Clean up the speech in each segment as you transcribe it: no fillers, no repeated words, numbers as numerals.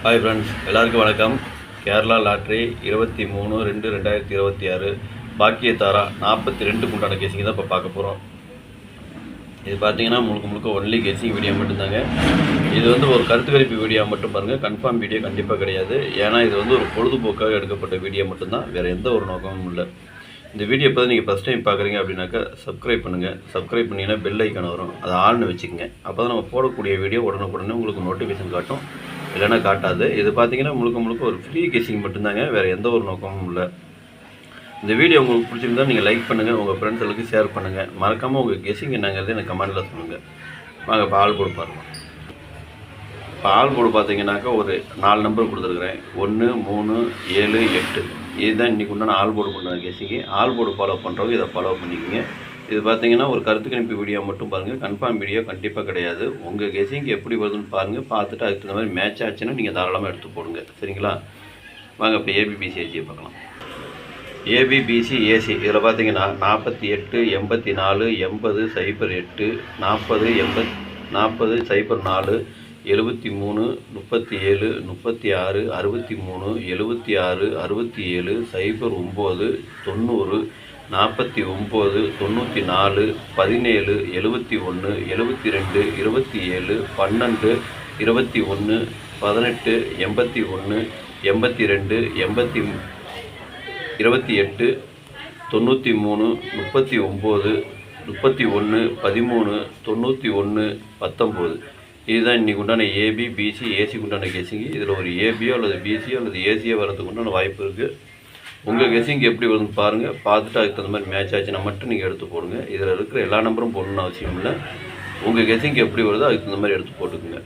Hi friends, எல்லாருக்கும் வணக்கம். Kerala lottery 23/2/2026 பாக்கியத்தாரா 42 உண்டான கேசிங் தான் இப்போ பார்க்க போகிறோம். இது பார்த்தீங்கன்னா முழுக்க ஒன்லி கேசிங் வீடியோ மட்டும்தாங்க. இது ஒரு கருத்து கணிப்பு வீடியோ மட்டும் பாருங்கள். கன்ஃபார்ம் வீடியோ கண்டிப்பாக கிடையாது. ஏன்னா இது ஒரு பொழுதுபோக்காக எடுக்கப்பட்ட வீடியோ மட்டும்தான், வேறு எந்த ஒரு நோக்கமும் இல்லை. இந்த வீடியோ இப்போ நீங்கள் ஃபஸ்ட் டைம் பார்க்குறீங்க அப்படின்னாக்கா சப்ஸ்கிரைப் பண்ணுங்கள். சப்ஸ்கிரைப் பண்ணிங்கன்னா பெல் ஐக்கான் வரும், அதை ஆள்னு வச்சுக்கோங்க. அப்போ தான் நம்ம போடக்கூடிய வீடியோ உடனுக்குடனே உங்களுக்கு நோட்டிஃபிகேஷன் காட்டும், இல்லைன்னா காட்டாது. இது பார்த்தீங்கன்னா முழுக்க ஒரு ஃப்ரீ கெஸிங் மட்டும்தாங்க, வேறு எந்த ஒரு நோக்கமும் இல்லை. இந்த வீடியோ உங்களுக்கு பிடிச்சிருந்தால் நீங்கள் லைக் பண்ணுங்கள், உங்கள் ஃப்ரெண்ட்ஸுகளுக்கு ஷேர் பண்ணுங்கள். மறக்காமல் உங்கள் கெஸிங் என்னங்கிறது எனக்கு கமெண்ட்டில் சொல்லுங்கள். வாங்க இப்போ ஆள் போடு பாருங்கள். இப்போ ஆள் போடு பார்த்தீங்கன்னாக்கா ஒரு 4 நம்பர் கொடுத்துருக்குறேன். 1, 3, 7, 8. இதுதான் இன்றைக்கி உண்டான ஆள் போடு பண்ணுற கெஸிங்கு. ஆள் போடு ஃபாலோ பண்ணுறவங்க இதை ஃபாலோ பண்ணிக்கோங்க. இது பார்த்தீங்கன்னா ஒரு கருத்து கணிப்பு வீடியோ மட்டும் பாருங்கள். கன்ஃபார்ம் வீடியோ கண்டிப்பாக கிடையாது. உங்கள் கெஸிங் எப்படி வருதுன்னு பாருங்கள். பார்த்துட்டு அதுக்கு தகுந்த மாதிரி மேட்ச் ஆச்சுன்னா நீங்கள் தாராளமாக எடுத்து போடுங்க, சரிங்களா? வாங்க இப்போ ஏபிபிசி ஏசியை பார்க்கலாம். ஏபிபிசி ஏசி இதில் பார்த்தீங்கன்னா 48, 84, 80, 08, 40, 80, 40, 04, 73, 37, 36, 63, 76, 67, 09, 90, 49, 94, 17, 71, 72, 27, 12, 21, 18, 81, 82, 28, 93, 39, 31, 13, 91, 19. இதுதான் இன்றைக்கி உண்டான ஏபி பிசி ஏசிக்கு உண்டான கெஸிங்கு. இதில் ஒரு ஏபியோ அல்லது பிசியோ அல்லது ஏசியோ வரதுக்கு உண்டான வாய்ப்பு இருக்குது. உங்கள் கெஸிங் எப்படி வருதுன்னு பாருங்கள். பார்த்துட்டு அதுக்கு தகுந்த மாதிரி மேட்ச் ஆச்சுன்னா மட்டும் நீங்கள் எடுத்து போடுங்க. இதில் இருக்கிற எல்லா நம்பரும் போடணும்னு அவசியம் இல்லை. உங்கள் கெஸிங் எப்படி வருதோ அதுக்கு தகுந்த மாதிரி எடுத்து போட்டுக்குங்க.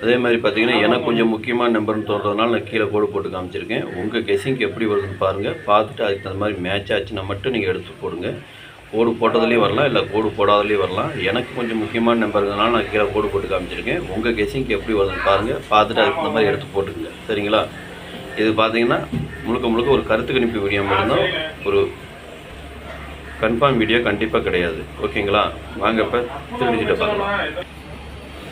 அதே மாதிரி பார்த்தீங்கன்னா எனக்கு கொஞ்சம் முக்கியமான நம்பர்னு தோன்றதுனால நான் கீழே கோடு போட்டு காமிச்சிருக்கேன். உங்கள் கெஸிங் எப்படி வருதுன்னு பாருங்கள். பார்த்துட்டு அதுக்கு தகுந்த மாதிரி மேட்ச் ஆச்சுன்னா மட்டும் நீங்கள் எடுத்து போடுங்க. கோடு போட்டதுலேயும் வரலாம், இல்லை கோடு போடாதலேயும் வரலாம். எனக்கு கொஞ்சம் முக்கியமான நம்பர்னால நான் கீழே கோடு போட்டு காமிச்சிருக்கேன். உங்கள் கெஸிங் எப்படி வருதுன்னு பாருங்கள். பார்த்துட்டு அதுக்கு தகுந்த மாதிரி எடுத்து போட்டுக்குங்க, சரிங்களா? இது பார்த்தீங்கன்னா முழுக்க ஒரு கருத்து கணிப்பு வீடியோ மட்டும்தான், ஒரு கன்ஃபார்ம் வீடியோ கண்டிப்பாக கிடையாது, ஓகேங்களா? வாங்க இப்போ திருடிஜிட்டை பார்க்கலாம்.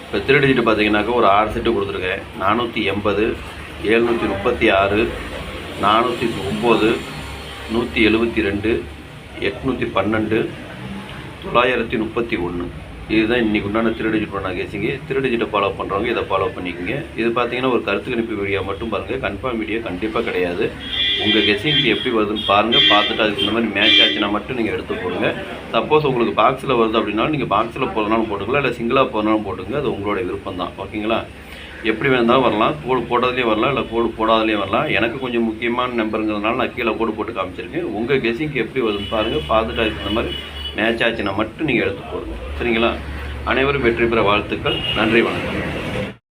இப்போ திருடிஜிட்டு பார்த்தீங்கன்னாக்கா ஒரு 6 செட்டு கொடுத்துருக்கேன். 480, 736, 409, 172, 812, 931. இதுதான் இன்றைக்கி உண்டான திருடிஜிட் பண்ண கேசிங்க. திருடிஜிட்டை ஃபாலோ பண்ணுறவங்க இதை ஃபாலோ பண்ணிக்கோங்க. இது பார்த்தீங்கன்னா ஒரு கருத்து கணிப்பு வீடியோ மட்டும் பாருங்கள். கன்ஃபார்ம் வீடியோ கண்டிப்பாக கிடையாது. உங்கள் கெஸிங்க்கு எப்படி வருதுன்னு பாருங்கள். பார்த்துட்டு அதுக்கு இந்த மாதிரி மேட்ச் ஆச்சுன்னா மட்டும் நீங்கள் எடுத்து போடுங்க. சப்போஸ் உங்களுக்கு பாக்ஸில் வருது அப்படின்னாலும் நீங்கள் பாக்ஸில் போகிறதுனாலும் போட்டுக்கலாம், இல்லை சிங்கிளாக போகிறனாலும் போட்டுங்க. அது உங்களுடைய விருப்பம் தான், ஓகேங்களா? எப்படி வேணாலும் வரலாம். கோடு போடாதலேயும் வரலாம், இல்லை கோடு போடாதலேயும் வரலாம். எனக்கு கொஞ்சம் முக்கியமான நம்பருங்கிறதுனால நான் கீழே கோடு போட்டு காமிச்சிருக்கேன். உங்கள் கெஸிங்க்கு எப்படி வருதுன்னு பாருங்கள். பார்த்துட்டு அதுக்கு இந்த மாதிரி மேட்ச் ஆச்சுன்னா மட்டும் நீங்கள் எடுத்து போடுங்க, சரிங்களா? அனைவரும் வெற்றி பெற வாழ்த்துக்கள். நன்றி, வணக்கம்.